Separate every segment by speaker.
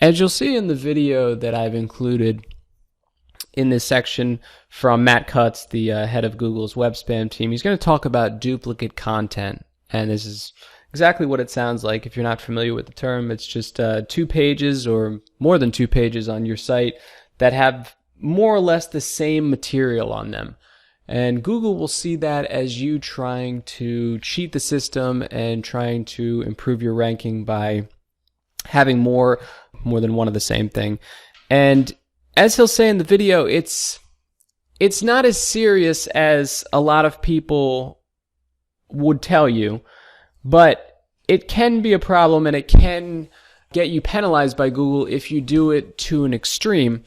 Speaker 1: As you'll see in the video that I've included in this section from Matt Cutts, the head of Google's web spam team, he's going to talk about duplicate content. And this is exactly what it sounds like. If you're not familiar with the term, it's just 2 pages or more than 2 pages on your site that have more or less the same material on them. And Google will see that as you trying to cheat the system and trying to improve your ranking by having more than one of the same thing. And as he'll say in the video, it's not as serious as a lot of people would tell you, but it can be a problem and it can get you penalized by Google if you do it to an extreme.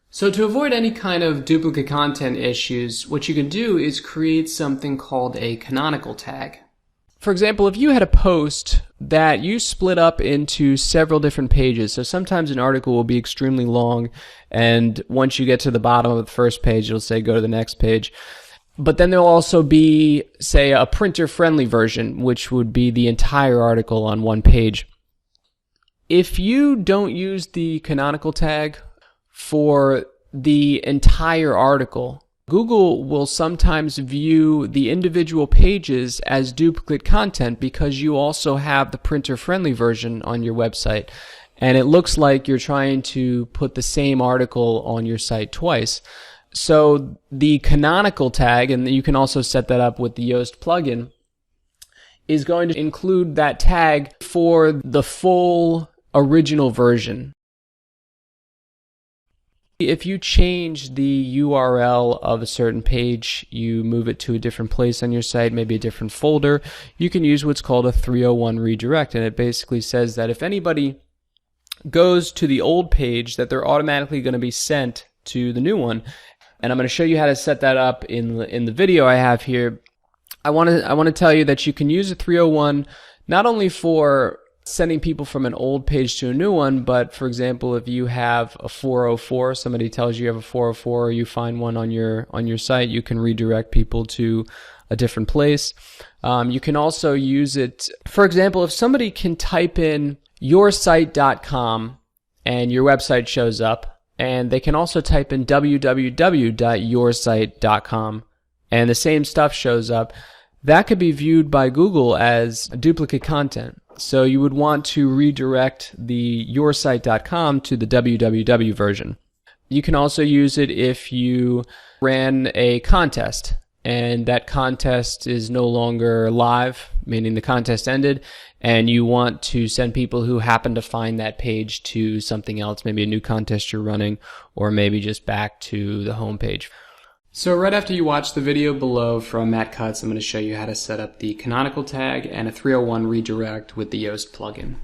Speaker 1: So to avoid any kind of duplicate content issues, what you can do is create something called a canonical tag. For example, if you had a post that you split up into several different pages, so sometimes an article will be extremely long, and once you get to the bottom of the first page, it'll say go to the next page. But then there'll also be, say, a printer-friendly version, which would be the entire article on one page. If you don't use the canonical tag for the entire article, Google will sometimes view the individual pages as duplicate content because you also have the printer-friendly version on your website. And it looks like you're trying to put the same article on your site twice. So the canonical tag, and you can also set that up with the Yoast plugin, is going to include that tag for the full original version. If you change the URL of a certain page, you move it to a different place on your site, maybe a different folder, you can use what's called a 301 redirect. And it basically says that if anybody goes to the old page, that they're automatically going to be sent to the new one. And I'm going to show you how to set that up in the video I have here. I want to tell you that you can use a 301 not only for sending people from an old page to a new one, but for example, if you have a 404, somebody tells you have a 404, or you find one on your site, you can redirect people to a different place. You can also use it, for example, if somebody can type in yoursite.com and your website shows up, and they can also type in www.yoursite.com and the same stuff shows up, that could be viewed by Google as duplicate content. So you would want to redirect the yoursite.com to the www version. You can also use it if you ran a contest and that contest is no longer live, meaning the contest ended, and you want to send people who happen to find that page to something else, maybe a new contest you're running, or maybe just back to the home page. So right after you watch the video below from Matt Cutts, I'm going to show you how to set up the canonical tag and a 301 redirect with the Yoast plugin.